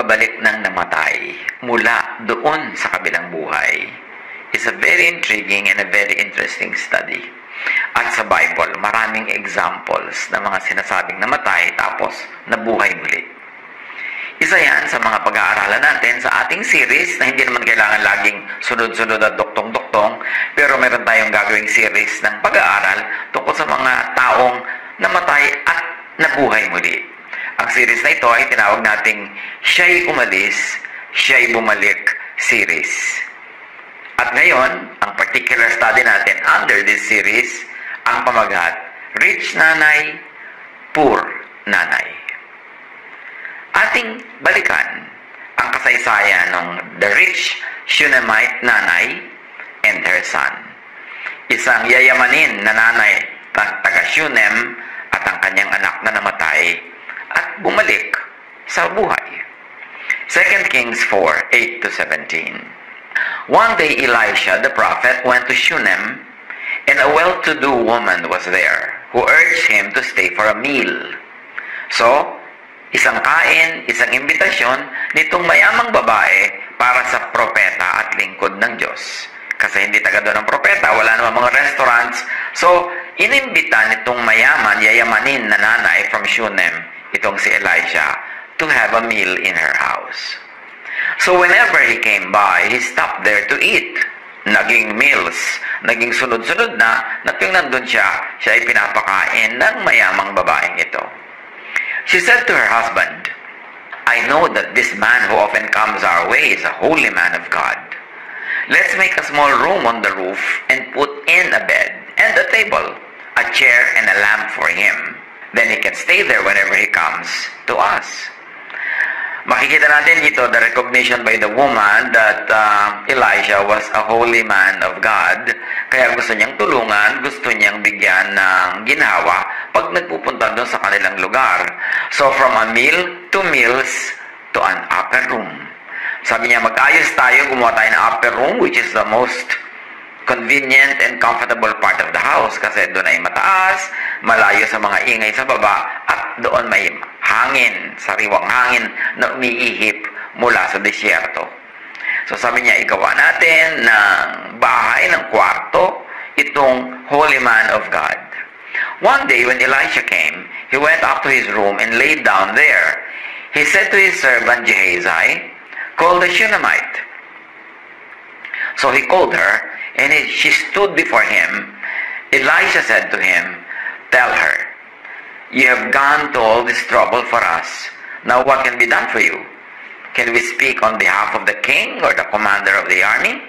pagbabalik ng namatay mula doon sa kabilang buhay is a very intriguing and a very interesting study. At sa Bible, maraming examples ng mga sinasabing namatay tapos nabuhay muli. Isa yan sa mga pag-aaralan natin sa ating series na hindi naman kailangan laging sunod-sunod at doktong-doktong, pero meron tayong gagawing series ng pag-aaral tungkol sa mga taong namatay at nabuhay muli. Ang series na ito ay tinawag nating Siya'y Umalis, Siya'y Bumalik series. At ngayon, ang particular study natin under this series, ang pamagat, Rich Nanay, Poor Nanay. Ating balikan ang kasaysayan ng the rich Shunammite nanay and her son. Isang yayamanin na nanay taga Shunem at ang kanyang anak na namatay at bumalik sa buhay. 2 Kings 4, 8-17. One day Elisha the prophet went to Shunem, and a well-to-do woman was there who urged him to stay for a meal. So, isang kain, isang imbitasyon nitong mayamang babae para sa propeta at lingkod ng Diyos. Kasi hindi taga doon ang propeta, wala namang mga restaurants. So, inimbita nitong mayaman, yayamanin na nanay from Shunem, itong si Elisha, to have a meal in her house. So, whenever he came by, he stopped there to eat. Naging meals, naging sunod-sunod na tuwing nandun siya ay pinapakain ng mayamang babaeng ito. She said to her husband, I know that this man who often comes our way is a holy man of God. Let's make a small room on the roof and put in a bed and a table, a chair and a lamp for him. Then he can stay there whenever he comes to us. Makikita natin dito the recognition by the woman that Elisha was a holy man of God. Kaya gusto niyang tulungan, gusto niyang bigyan ng ginhawa pag nagpupunta doon sa kanilang lugar. So from a meal to meals to an upper room. Sabi niya, mag-ayos tayo, gumawa tayo ng upper room, which is the most convenient and comfortable part of the house kasi doon ay mataas, malayo sa mga ingay sa baba, at doon may hangin, sariwang hangin na umiihip mula sa disyerto. So sabi niya, igawa natin ng bahay, ng kwarto, itong holy man of God. One day when Elisha came, he went up to his room and laid down there. He said to his servant Gehazi, call the Shunammite. So he called her, and she stood before him. Elisha said to him, tell her, you have gone to all this trouble for us. Now what can be done for you? Can we speak on behalf of the king or the commander of the army?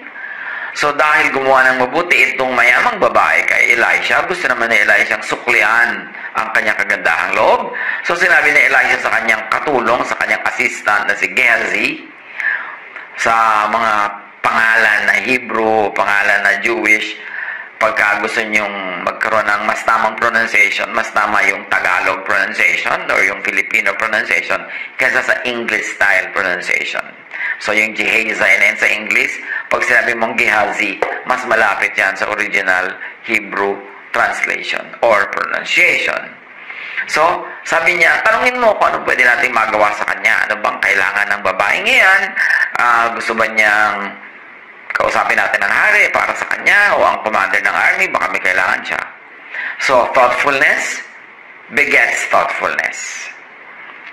So dahil gumawa ng mabuti itong mayamang babae kay Elisha, gusto naman ni Elisha ang suklian ang kanyang kagandahang loob. So sinabi ni Elisha sa kanyang katulong, sa kanyang assistant na si Gehazi, sa mga pangalan na Hebrew, pangalan na Jewish, pagka gusto nyong magkaroon ng mas tamang pronunciation, mas tama yung Tagalog pronunciation or yung Filipino pronunciation kaysa sa English style pronunciation. So yung Gehazi na yun sa English, pag sinabi mong Gehazi, mas malapit yan sa original Hebrew translation or pronunciation. So, sabi niya, tanungin mo kung ano pwede natin magawa sa kanya. Ano bang kailangan ng babae ngayon? Gusto ba niyang kausapin natin ang hari para sa kanya o ang commander ng army? Baka may kailangan siya. So, thoughtfulness begets thoughtfulness.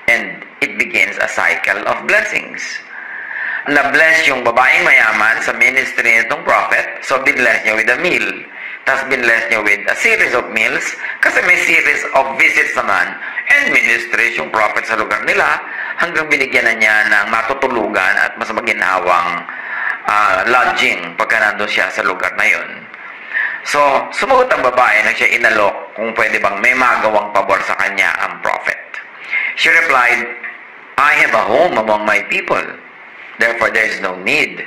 And it begins a cycle of blessings. Na-bless yung babaeng mayaman sa ministry nitong prophet, so binless niya with a meal. Tapos binless niya with a series of meals kasi may series of visits naman and ministries yung prophet sa lugar nila hanggang binigyan na niya ng matutulugan at mas maginhawang lodging pagka nandun siya sa lugar na yun. So, sumagot ang babae na siya inalok kung pwede bang may magawang pabor sa kanya ang prophet. She replied, I have a home among my people. Therefore, there is no need.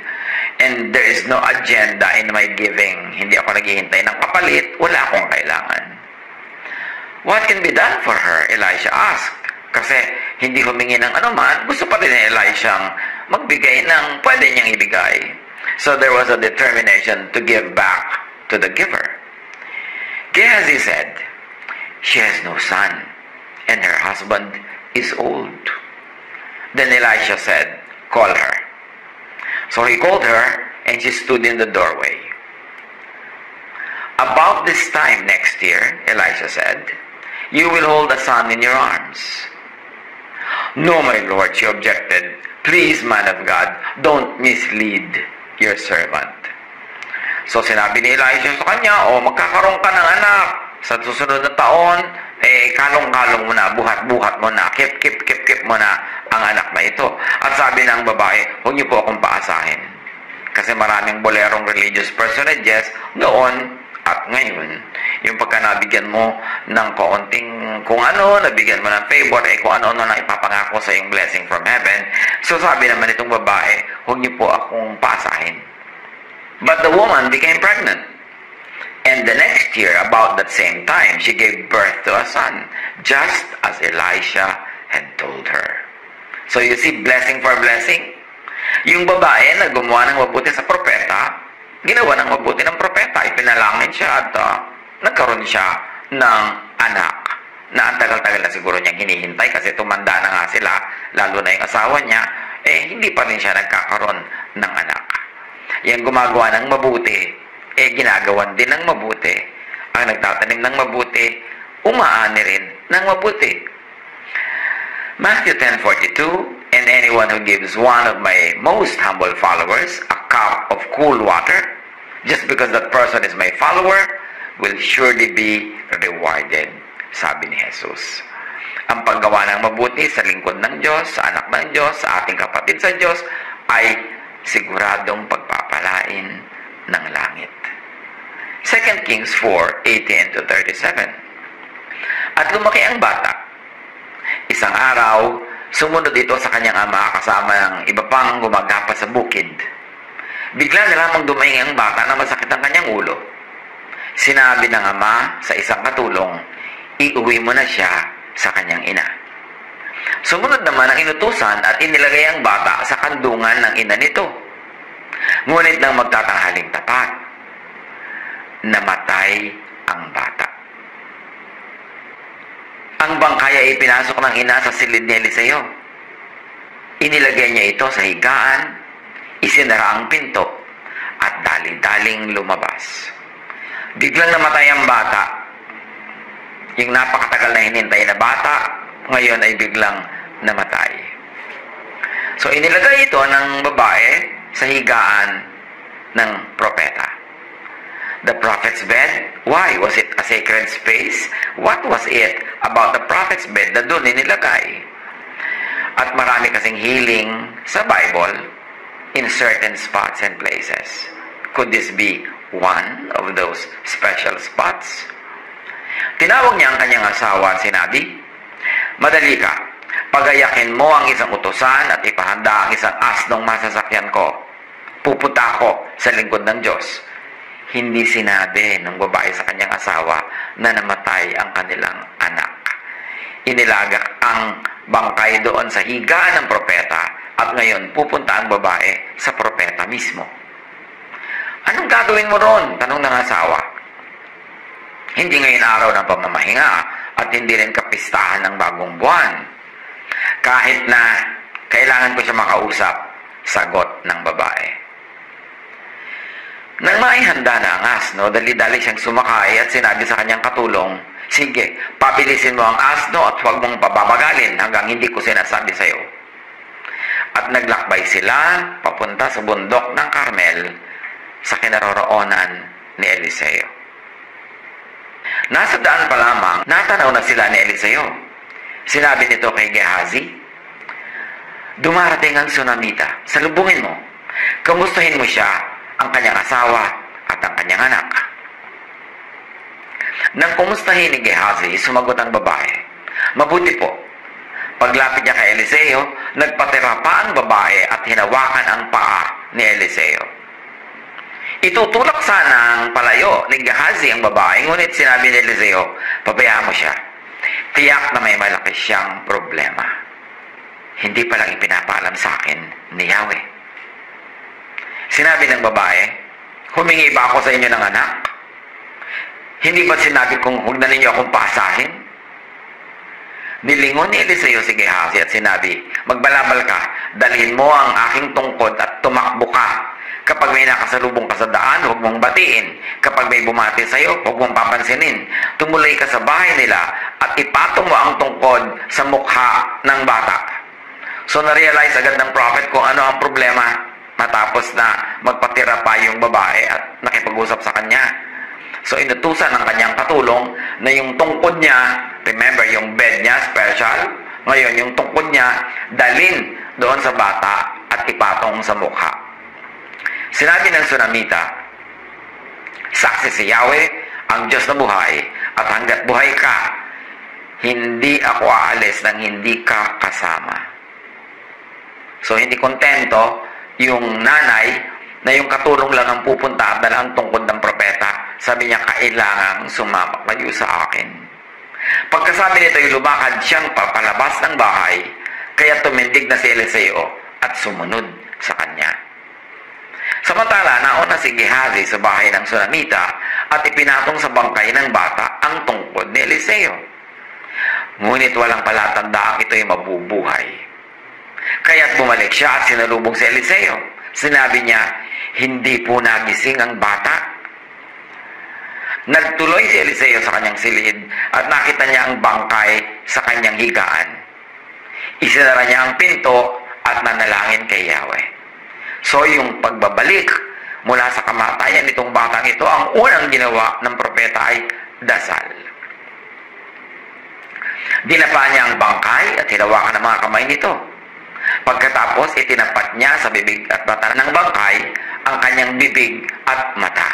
And there is no agenda in my giving. Hindi ako naghihintay ng kapalit. Wala akong kailangan. What can be done for her? Elisha asked. Kasi hindi humingi ng anuman. Gusto pa rin ni Elisha magbigay ng pwede niyang ibigay. So there was a determination to give back to the giver. Gehazi said, she has no son, and her husband is old. Then Elisha said, "Call her." So he called her, and she stood in the doorway. "About this time next year," Elisha said, "you will hold a son in your arms." "No, my lord," she objected. "Please, man of God, don't mislead your servant." So sinabi ni Elisha sa kanya, magkakaroon ka ng anak sa susunod na taon, kalong-kalong mo na, buhat-buhat mo na, kip mo na ang anak na ito. At sabi ng babae, huwag niyo po akong paasahin. Kasi maraming bolerong religious personages noon at ngayon. Yung pagka nabigyan mo ng kaunting kung ano, nabigyan mo ng favor, kung ano-ano na ipapangako sa yung blessing from heaven. So sabi naman itong babae, huwag niyo po akong paasahin. But the woman became pregnant. And the next year, about that same time, she gave birth to a son, just as Elisha had told her. So you see, blessing for blessing. Yung babae na gumawa ng mabuti sa propeta, ginawa ng mabuti ng propeta, ipinalangin siya at nagkaroon siya ng anak na ang tagal-tagal na siguro niyang hinihintay kasi tumanda na nga sila, lalo na yung asawa niya, hindi pa rin siya nagkakaroon ng anak. Yung gumagawa ng mabuti, ginagawan din ng mabuti. Ang nagtatanim ng mabuti, umaani rin ng mabuti. Matthew 10:42, "And anyone who gives one of my most humble followers a cup of cool water, just because that person is my follower, will surely be rewarded." Sabi ni Jesus. Ang paggawa ng mabuti sa lingkod ng Diyos, sa anak ng Diyos, sa ating kapatid sa Diyos, ay siguradong pagpapalain ng langit. 2 Kings 4:18-37. "At lumaki ang bata. Isang araw, sumunod ito sa kanyang ama kasama ng iba pang gumagapa sa bukid. Bigla na lamang dumaing ang bata na masakit ang kanyang ulo. Sinabi ng ama sa isang katulong, iuwi mo na siya sa kanyang ina. Sumunod naman ang inutusan at inilagay ang bata sa kandungan ng ina nito. Ngunit nang magtatanghaling tapat, namatay ang bata. Ang bangkay ay ipinasok ng ina sa silid ni Eliseo. Inilagay niya ito sa higaan, isinara ang pinto, at dali-daling lumabas. Biglang namatay ang bata. Yung napakatagal na hinintay na bata, ngayon ay biglang namatay. So inilagay ito ng babae sa higaan ng propeta. The prophet's bed, why? Was it a sacred space? What was it about the prophet's bed na doon inilagay? At marami kasing healing sa Bible in certain spots and places. Could this be one of those special spots? Tinawag niya ang kanyang asawa at sinabi, "Madali ka, pagayakin mo ang isang utusan at ipahanda ang isang asnong masasakyan ko. Pupunta ako sa lingkod ng Diyos." Hindi sinabi ng babae sa kanyang asawa na namatay ang kanilang anak. Inilagak ang bangkay doon sa higaan ng propeta at ngayon pupunta ang babae sa propeta mismo. "Anong gagawin mo ron?" tanong ng asawa. "Hindi ngayon araw ng pamamahinga at hindi rin kapistahan ng bagong buwan. Kahit na kailangan ko siya makausap," sagot ng babae. Nang maihanda na ang asno, dali-dali siyang sumakay at sinabi sa kanyang katulong, "Sige, pabilisin mo ang asno at huwag mong pabamagalin hanggang hindi ko sinasabi sa iyo." At naglakbay sila papunta sa bundok ng Carmel sa kinaroroonan ni Eliseo. Nasa daan pa lamang, natanaw na sila ni Eliseo. Sinabi nito kay Gehazi, "Dumarating ang Sunamita, salubungin mo. Kamustahin mo siya, ang kanyang asawa at ang kanyang anak." Nang kumustahin ni Gehazi, sumagot ang babae, "Mabuti po." Paglapit niya kay Eliseo, nagpatira pa ang babae at hinawakan ang paa ni Eliseo. Itutulak sana ang palayo ni Gehazi ang babae, ngunit sinabi ni Eliseo, "Pabayaan mo siya. Tiyak na may malaki siyang problema. Hindi pa lang ipinapaalam sa akin ni Yahweh." Sinabi ng babae, "Humingi ba ako sa inyo ng anak? Hindi ba sinabi kong huwag na ninyo akong paasahin?" Nilingon ni Eliseo si Gehazi at sinabi, magbalabal ka, dalhin mo ang aking tungkod at tumakbo ka. Kapag may nakasalubong ka sa daan, huwag mong batiin. Kapag may bumati sa iyo, huwag mong papansinin. Tumuloy ka sa bahay nila at ipatong mo ang tungkod sa mukha ng bata. So na-realize agad ng prophet kung ano ang problema matapos na magpatira pa yung babae at nakipag-usap sa kanya. So inutusan ng kanyang katulong na yung tungkod niya, remember yung bed niya special, ngayon yung tungkod niya dalhin doon sa bata at ipatong sa mukha. Sinabi ng Sunamita, saksi si Yahweh, ang Diyos na buhay, at hanggat buhay ka, hindi ako aalis nang hindi ka kasama. So hindi kontento yung nanay na yung katulong lang ang pupunta at dala ang tungkod ng propeta. Sabi niya, kailangang sumama kayo sa akin. Pagkasabi nito, lumakad siyang papalabas ng bahay, kaya tumindig na si Eliseo at sumunod sa kanya. Samantala, nauna si Gehazi sa bahay ng Sunamita at ipinatong sa bangkay ng bata ang tungkod ni Eliseo. Ngunit walang palatandaan ito'y mabubuhay. Kaya't bumalik siya at sinalubong si Eliseo. Sinabi niya, hindi po nagising ang bata. Nagtuloy si Eliseo sa kanyang silid at nakita niya ang bangkay sa kanyang higaan. Isinara niya ang pinto at nanalangin kay Yahweh. So yung pagbabalik mula sa kamatayan nitong batang ito, ang unang ginawa ng propeta ay dasal. Dinapa niya ang bangkay at hinawakan ng mga kamay nito. Pagkatapos, itinapat niya sa bibig at mata ng bangkay ang kanyang bibig at mata.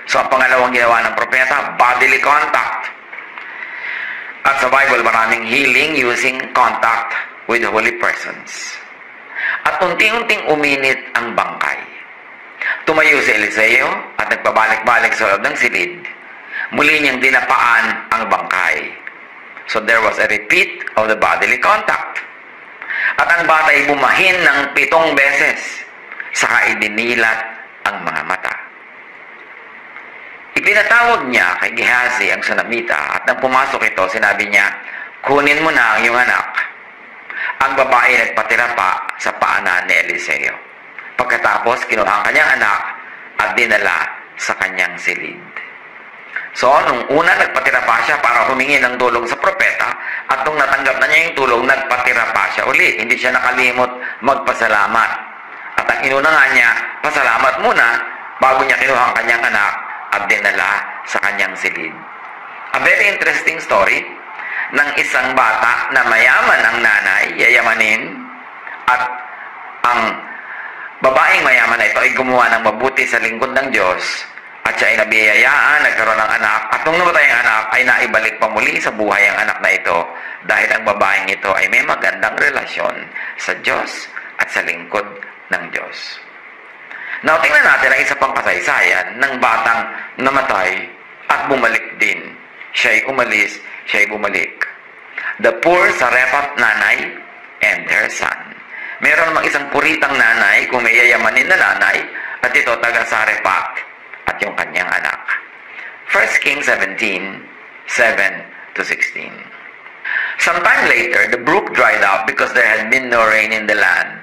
So, ang pangalawang ginawa ng propeta, bodily contact. At sa Bible, maraming healing using contact with holy persons. At unti-unting uminit ang bangkay. Tumayo si Eliseo at nagpabalik-balik sa loob ng silid. Muli niyang dinapaan ang bangkay. So, there was a repeat of the bodily contact. At ang bata ay bumahin ng 7 beses, saka idinilat ang mga mata. Ipinatawag niya kay Gehazi ang Sunamita at nang pumasok ito, sinabi niya, kunin mo na ang iyong anak. Ang babae nagpatira pa sa paanan ni Eliseo. Pagkatapos, kinuha ang kanyang anak at dinala sa kanyang silid. So, nung una, nagpatira pa siya para humingi ng tulong sa propeta at nung natanggap na niya yung tulong, nagpatira pa siya uli. Hindi siya nakalimot magpasalamat. At ang inuna nga niya, pasalamat muna bago niya kinuha ang kanyang anak at dinala sa kanyang silid. A very interesting story ng isang bata na mayaman ang nanay, yayamanin, at ang babaeng mayaman na ito ay gumawa ng mabuti sa lingkod ng Diyos. At siya ay nabiyayaan, nagkaroon ng anak, at nung namatay ang anak, ay naibalik pa muli sa buhay ang anak na ito dahil ang babaeng ito ay may magandang relasyon sa Diyos at sa lingkod ng Diyos. Now, tingnan natin ang isa pang kasaysayan ng batang namatay at bumalik din. Siya ay umalis, siya ay bumalik. The poor Sarephat nanay and her son. Meron namang isang puritang nanay, kung may yayamanin na nanay, at ito taga Sarephat at yung kanyang anak. 1 Kings 17:7-16. Sometime later, the brook dried up because there had been no rain in the land.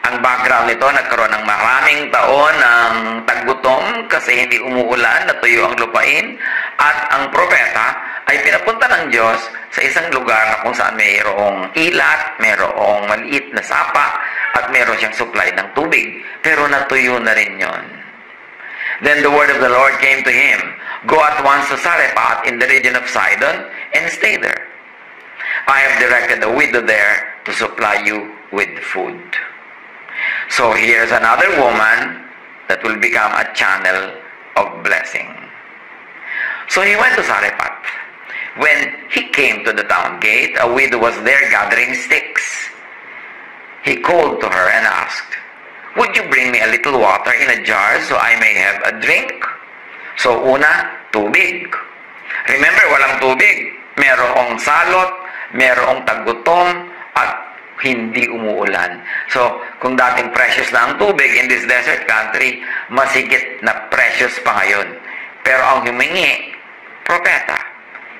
Ang background nito, nagkaroon ng maraming taon ng taggutom kasi hindi umuulan, natuyo ang lupain, at ang propeta ay pinapunta ng Diyos sa isang lugar na kung saan mayroong ilat, mayroong maliit na sapa, at mayroon siyang supply ng tubig. Pero natuyo na rin yon. Then the word of the Lord came to him, go at once to Sarephat in the region of Sidon and stay there. I have directed a widow there to supply you with food. So here's another woman that will become a channel of blessing. So he went to Sarephat. When he came to the town gate, a widow was there gathering sticks. He called to her and asked, would you bring me a little water in a jar so I may have a drink? So una, tubig. Remember, walang tubig. Merong salot, merong tagutom, at hindi umuulan. So, kung dating precious na ang tubig in this desert country, masigit na precious pa ngayon. Pero ang humingi, propeta,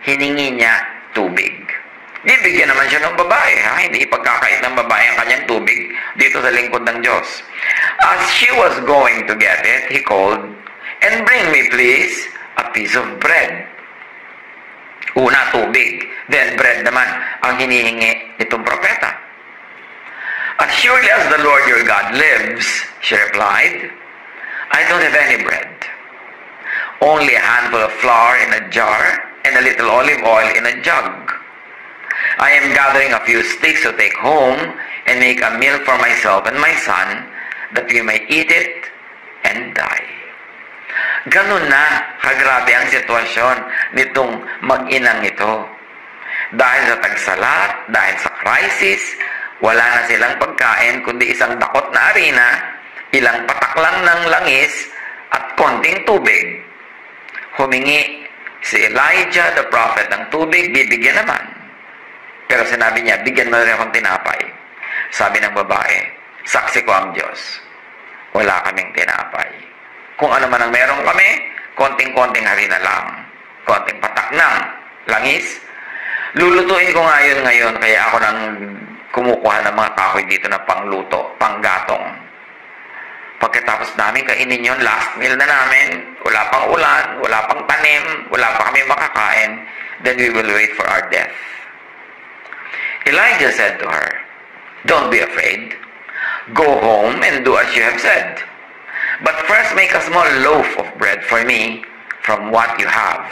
hiningi niya tubig. Bibigyan naman siya ng babae, ha? Hindi ipagkakait ng babae ang kanyang tubig dito sa lingkod ng Diyos. As she was going to get it, he called, "And bring me please a piece of bread." Una, tubig. Then, bread naman ang hinihingi nitong propeta. "As surely as the Lord your God lives," she replied, "I don't have any bread. Only a handful of flour in a jar and a little olive oil in a jug. I am gathering a few sticks to take home and make a meal for myself and my son, that we may eat it and die." Ganun na kagrabe ang sitwasyon nitong mag-inang ito. Dahil sa tagsalat, dahil sa crisis, wala na silang pagkain kundi isang dakot na arena, ilang patak lang ng langis at konting tubig. Humingi si Elijah, the prophet, ng tubig, bibigyan naman. Pero sinabi niya, "Bigyan mo rin akong tinapay." Sabi ng babae, "Saksi ko ang Diyos, wala kaming tinapay. Kung ano man ang meron kami, konting-konting harina lang, konting patak ng langis. Lulutuin ko ngayon, kaya ako nang kumukuha ng mga kahoy dito na pangluto, panggatong. Pagkatapos namin kainin yun, last meal na namin, wala pang ulan, wala pang tanim, wala pa kami makakain, then we will wait for our death." Elijah said to her, "Don't be afraid. Go home and do as you have said. But first make a small loaf of bread for me from what you have,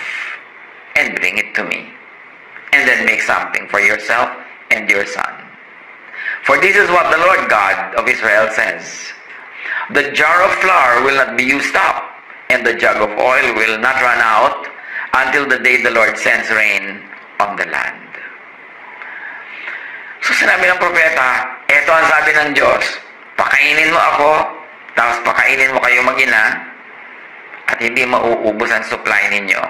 and bring it to me. And then make something for yourself and your son. For this is what the Lord God of Israel says, the jar of flour will not be used up, and the jug of oil will not run out until the day the Lord sends rain on the land." So sinabi ng propeta, eto ang sabi ng Diyos, pakainin mo ako, tapos pakainin mo kayo mag-ina, at hindi mauubos ang supply ninyo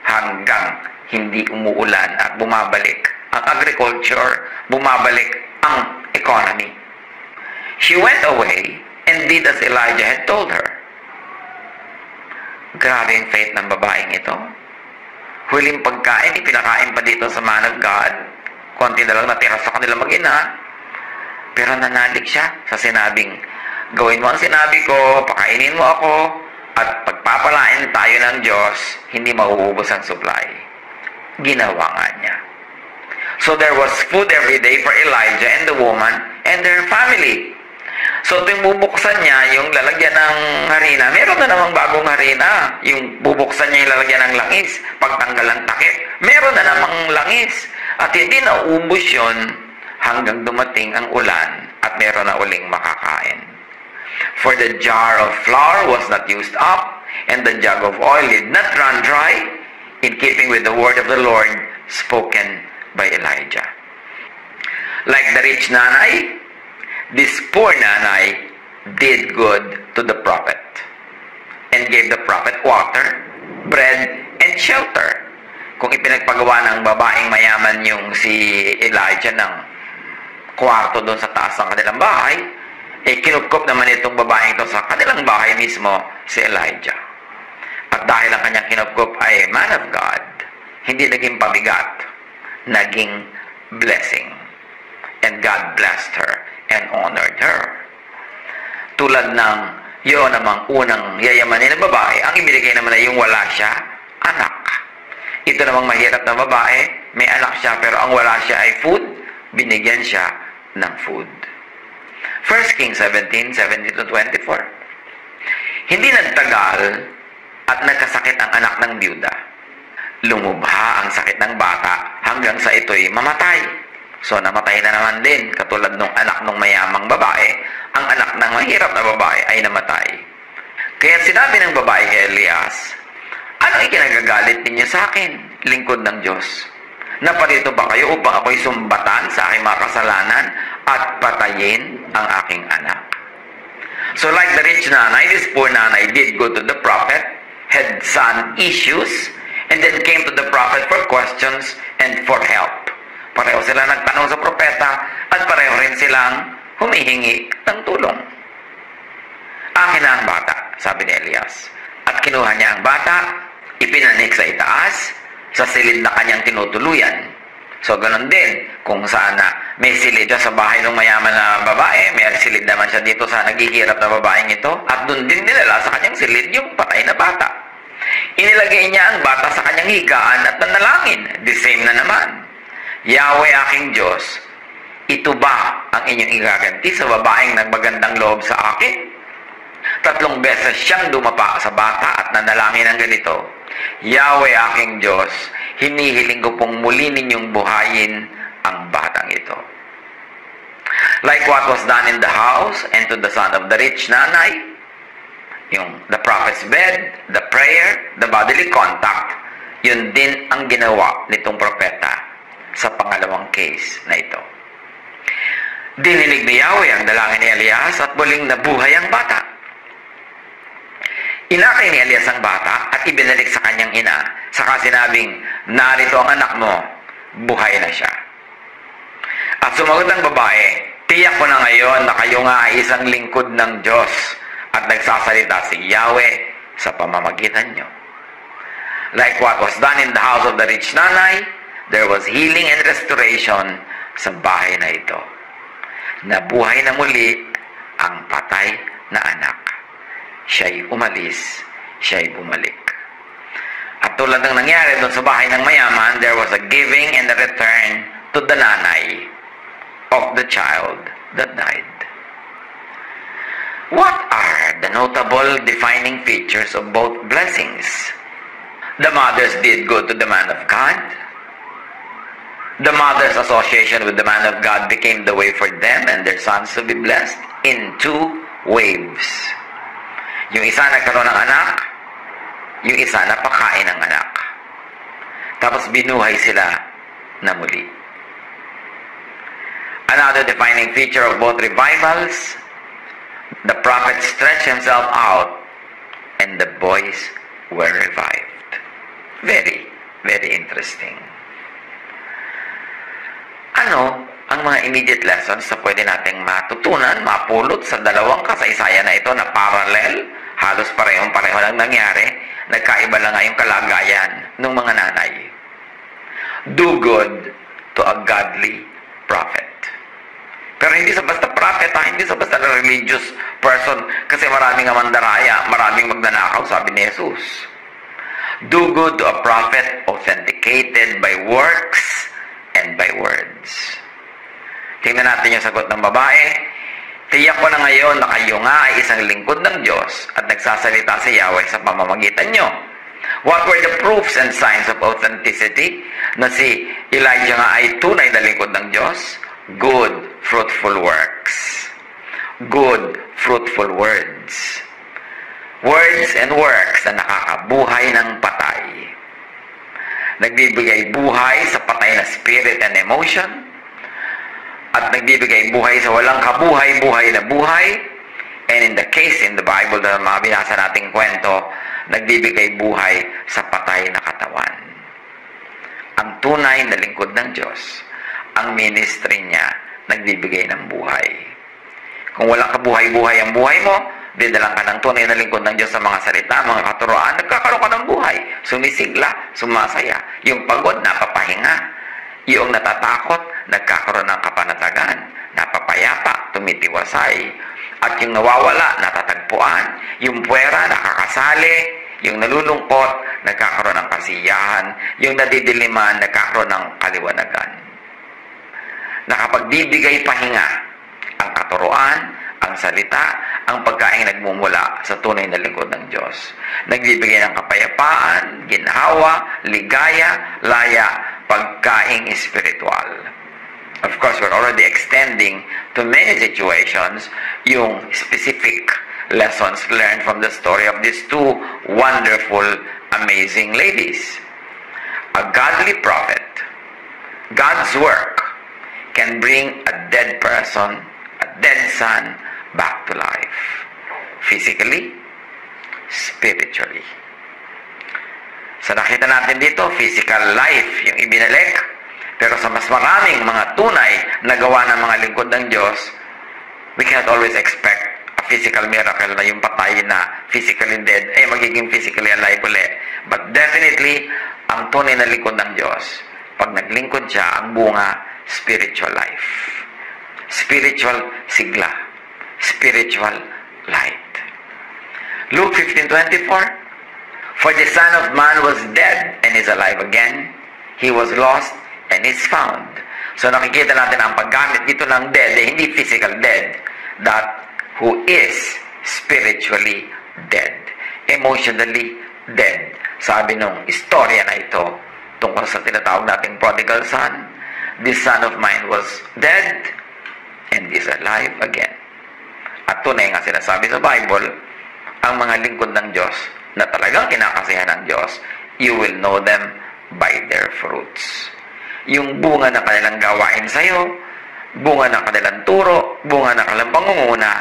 hanggang hindi umuulan at bumabalik ang agriculture, bumabalik ang economy. She went away and did as Elijah had told her. Grabe yung faith ng babaeng ito. Huling pagkain, ipinakain pa dito sa man of God. Konti na lang natira sa kanila mag-ina. Pero nanalig siya sa sinabing, "Gawin mo ang sinabi ko, pakainin mo ako, at pagpapalain tayo ng Diyos, hindi mauubos ang supply." Ginawa nga niya. So there was food every day for Elijah and the woman and their family. So tuwing bubuksan niya yung lalagyan ng harina, meron na namang bagong harina. Yung bubuksan niya yung lalagyan ng langis, pagtanggal ng takip, meron na namang langis. At hindi na ubos yun hanggang dumating ang ulan at meron na uling makakain. For the jar of flour was not used up, and the jug of oil did not run dry, in keeping with the word of the Lord spoken by Elijah. Like the rich nanay, this poor nanay did good to the prophet and gave the prophet water, bread, and shelter. Kung ipinagpagawa ng babaeng mayaman yung si Elijah ng kwarto doon sa taas ng kanilang bahay, kinupkop naman itong babaeng ito sa kanilang bahay mismo si Elijah. At dahil ang kanyang kinupkop ay man of God, hindi naging pabigat, naging blessing. And God blessed her and honored her. Tulad ng yun namang unang yayamanin ng babae, ang ibinigay naman ay yung wala siya, anak. Ito namang mahirap na babae, may anak siya pero ang wala siya ay food, binigyan siya ng food. 1 Kings 17:17-24. Hindi nagtagal at nagkasakit ang anak ng byuda. Lumubha ang sakit ng bata hanggang sa ito'y mamatay. So namatay na naman din, katulad ng anak ng mayamang babae, ang anak ng mahirap na babae ay namatay. Kaya sinabi ng babae kay Elias, "Ano ikinagagalit ninyo sa akin, lingkod ng Diyos? Naparito ba kayo upang ako'y sumbatan sa aking mga kasalanan at patayin ang aking anak?" So like the rich nanay, this poor nanay did go to the prophet, had son issues, and then came to the prophet for questions and for help. Pareho sila nagtanong sa propeta at pareho rin silang humihingi ng tulong. "Akin na ang bata," sabi ni Elias. At kinuha niya ang bata, ipinanik sa itaas, sa silid na kanyang tinutuluyan. So, ganun din. Kung saan may silid siya sa bahay ng mayaman na babae, may silid naman siya dito sa naghihirap na babaeng ito, at doon din nilala sa kanyang silid yung patay na bata. Inilagay niya ang bata sa kanyang higaan at nanalangin. The same na naman. Yahweh aking Diyos, ito ba ang inyong igaganti sa babaeng nagmagandang loob sa akin? 3 beses siyang dumapa sa bata at nanalangin ng ganito, Yahweh aking Diyos, hinihiling ko pong muli ninyong buhayin ang batang ito. Like what was done in the house and to the son of the rich nanay, yung the prophet's bed, the prayer, the bodily contact, yun din ang ginawa nitong propeta sa pangalawang case na ito. Dininig ni Yahweh ang dalangin ni Elias at muling nabuhay ang bata. Inakay ni Elias ang bata at ibinalik sa kanyang ina, saka sinabing, narito ang anak mo, buhay na siya. At sumagot ang babae, tiyak ko na ngayon na kayo nga ay isang lingkod ng Diyos at nagsasalita si Yahweh sa pamamagitan nyo. Like what was done in the house of the rich nanay, there was healing and restoration sa bahay na ito. Nabuhay na muli ang patay na anak. Siya'y umalis, siya'y bumalik. At tulad ng nangyari doon sa bahay ng mayaman, there was a giving and a return to the nanay of the child that died. What are the notable defining features of both blessings? The mothers did good to the man of God. The mother's association with the man of God became the way for them and their sons to be blessed in 2 waves. Yung isa nagkaroon ng anak, yung isa napakain ng anak. Tapos binuhay sila na muli. Another defining feature of both revivals, the prophet stretched himself out and the boys were revived. Very, very interesting. Ano ang mga immediate lessons na pwede nating matutunan, mapulot sa dalawang kasaysayan na ito na parallel, halos parehong-pareho lang nangyari, nagkaiba lang nga yung kalagayan ng mga nanay. Do good to a godly prophet. Pero hindi sa basta prophet, hindi sa basta religious person, kasi maraming mandaraya, maraming magnanakaw, sabi ni Jesus. Do good to a prophet authenticated by works and by words. Tingnan natin yung sagot ng babae. Tiyak ko na ngayon na kayo nga ay isang lingkod ng Diyos at nagsasalita si Yahweh sa pamamagitan nyo. What were the proofs and signs of authenticity na si Elijah nga ay tunay na lingkod ng Diyos? Good, fruitful works. Good, fruitful words. Words and works na nakakabuhay ng patay. Nagbibigay buhay sa patay na spirit and emotion, at nagbibigay buhay sa walang kabuhay-buhay na buhay. And in the case in the Bible na mga binasa nating kwento, nagbibigay buhay sa patay na katawan. Ang tunay na lingkod ng Diyos, ang ministry niya, nagbibigay ng buhay. Kung walang kabuhay-buhay ang buhay mo, dinalang ka ng tunay na lingkod ng Diyos sa mga salita, mga katuroan, nagkakaroon ka ng buhay. Sumisigla, sumasaya. Yung pagod, napapahinga. Yung natatakot, nagkakaroon ng kapanatagan. Napapayapa, tumitiwasay. At yung nawawala, natatagpuan. Yung puwera, nakakasali. Yung nalulungkot, nagkakaroon ng kasiyahan. Yung nadidiliman, nagkakaroon ng kaliwanagan. Nakapagbibigay pahinga ang katuroan, ang salita, ang pagkain nagmumula sa tunay na lingkod ng Diyos. Nagbibigay ng kapayapaan, ginhawa, ligaya, laya, pagkaing espiritual. Of course, we're already extending to many situations yung specific lessons learned from the story of these 2 wonderful, amazing ladies. A godly prophet, God's work, can bring a dead person, a dead son, back to life. Physically, spiritually. Sa nakita natin dito, physical life yung ibinalik. Pero sa mas maraming mga tunay na gawa ng mga lingkod ng Diyos, we cannot always expect a physical miracle na yung patay na physically dead ay magiging physically alive ulit. But definitely, ang tunay na lingkod ng Diyos Pag naglingkod siya, ang bunga, spiritual life. Spiritual sigla. Spiritual light. Luke 15:24, for the Son of Man was dead and is alive again. He was lost and is found. So nakikita natin ang paggamit dito ng dead, hindi physical dead. That who is spiritually dead. Emotionally dead. Sabi nung istorya na ito, tungkol sa tinatawag nating prodigal son, this son of mine was dead and is alive again. At tunay nga sinasabi sa Bible, ang mga lingkod ng Diyos na talagang kinakasihan ng Diyos, you will know them by their fruits. Yung bunga ng kanilang gawain sa'yo, bunga ng kanilang turo, bunga ng kanilang pangunguna,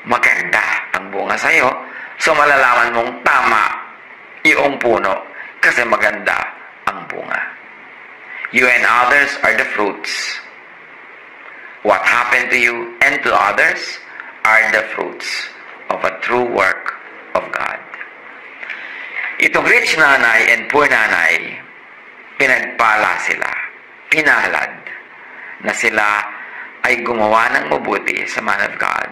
maganda ang bunga sa'yo. So malalaman mong tama iyong puno kasi maganda ang bunga. You and others are the fruits. What happened to you and to others are the fruits of a true work of God. Itong rich nanay and poor nanay, pinagpala sila, pinalad, na sila ay gumawa ng mabuti sa man of God.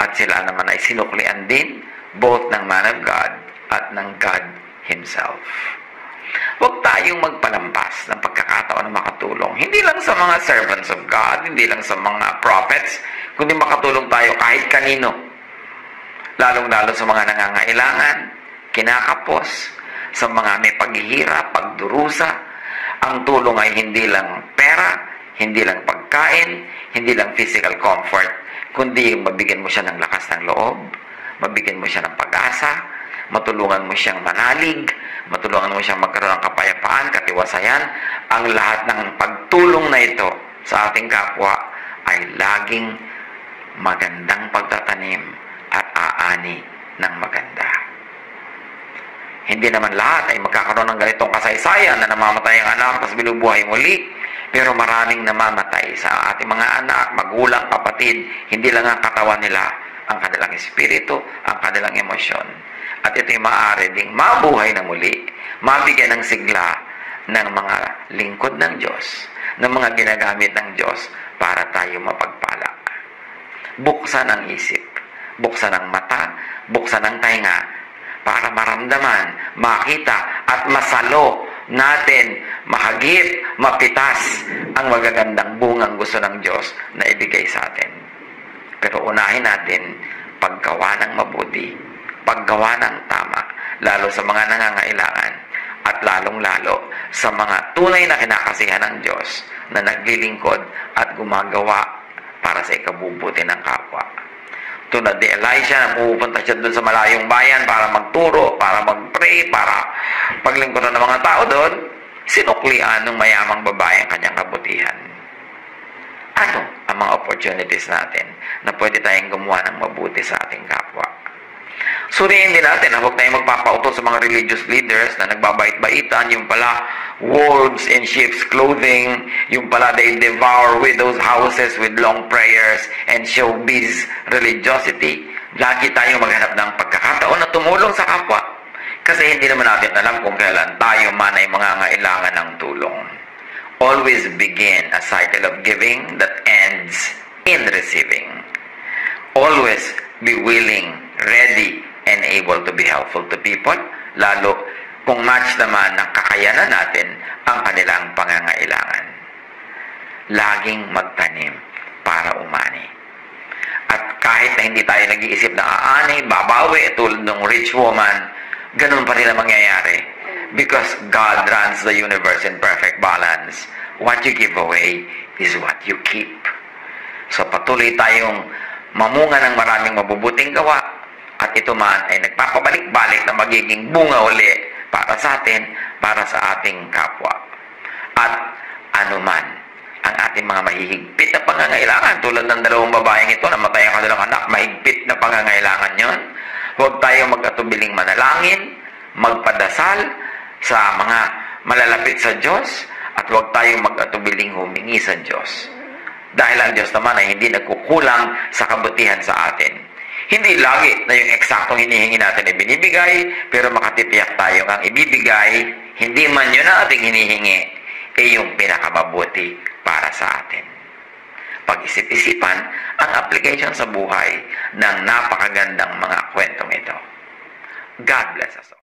At sila naman ay sinuklian din both ng man of God at ng God Himself. Huwag tayong magpalampas ng pagkakataon na makatulong. Hindi lang sa mga servants of God, hindi lang sa mga prophets, kundi makatulong tayo kahit kanino. Lalong-lalo sa mga nangangailangan, kinakapos, sa mga may paghihirap, pagdurusa. Ang tulong ay hindi lang pera, hindi lang pagkain, hindi lang physical comfort, kundi mabigyan mo siya ng lakas ng loob, mabigyan mo siya ng pag-asa, matulungan mo siyang manalig, matulungan mo siyang magkaroon ng kapayapaan, katiwasayan. Ang lahat ng pagtulong na ito sa ating kapwa ay laging magandang pagtatanim at aani ng maganda. Hindi naman lahat ay magkakaroon ng ganitong kasaysayan na namamatay ang anak tapos binubuhay muli. Pero maraming namamatay sa ating mga anak, magulang, kapatid. Hindi lang ang katawan nila, ang kanilang espiritu, ang kanilang emosyon. At ito'y maaari ding mabuhay na muli, mabigyan ng sigla ng mga lingkod ng Diyos, ng mga ginagamit ng Diyos para tayo mapagpala. Buksan ang isip, buksan ang mata, buksan ang tainga, para maramdaman, makita, at masalo natin, mahagip, mapitas ang magagandang bungang gusto ng Diyos na ibigay sa atin. Pero unahin natin paggawa ng mabuti, paggawa ng tama, lalo sa mga nangangailangan, at lalong-lalo sa mga tunay na kinakasihan ng Diyos na naglilingkod at gumagawa para sa ikabubuti ng kapwa. Tulad ni Elisha, pupunta siya doon sa malayong bayan para magturo, para mag-pray, para paglingkuran ng mga tao doon, sinuklian ng mayamang babae ang kanyang kabutihan. Ano ang mga opportunities natin na pwede tayong gumawa ng mabuti sa ating kapwa? Suriin din natin na huwag tayong magpapautos sa mga religious leaders na nagbabait-baitan, yung pala wolves in sheep's clothing, yung pala they devour widows' houses with long prayers and showbiz religiosity. Lagi tayong maghanap ng pagkakataon na tumulong sa kapwa. Kasi hindi naman natin alam kung kailan tayo man ay mangangailangan ng tulong. Always begin a cycle of giving that ends in receiving. Always be willing, ready, and able to be helpful to people, lalo kung match naman ng kakayanan natin ang kanilang pangangailangan. Laging magtanim para umani. At kahit na hindi tayo nag-iisip na aani, babawi, tulad ng rich woman, ganun pa rin ang mangyayari. Because God runs the universe in perfect balance. What you give away is what you keep. So patuloy tayong mamunga ng maraming mabubuting gawa, at ito man ay nagpapabalik-balik na magiging bunga uli para sa atin, para sa ating kapwa. At anuman ang ating mga mahihigpit na pangangailangan, tulad ng dalawang babaeng ito, namatay ang kanilang anak, mahigpit na pangangailangan yon. Huwag tayong mag-atubiling manalangin, magpadasal sa mga malalapit sa Diyos, at huwag tayong mag-atubiling humingi sa Diyos. Dahil ang Diyos naman ay hindi nagkukulang sa kabutihan sa atin. Hindi lagi na yung eksaktong hinihingi natin ay binibigay, pero makatitiyak tayo ang ibibigay, hindi man yun ang ating hinihingi, yung pinakamabuti para sa atin. Pag-isip-isipan ang application sa buhay ng napakagandang mga kwentong ito. God bless us all.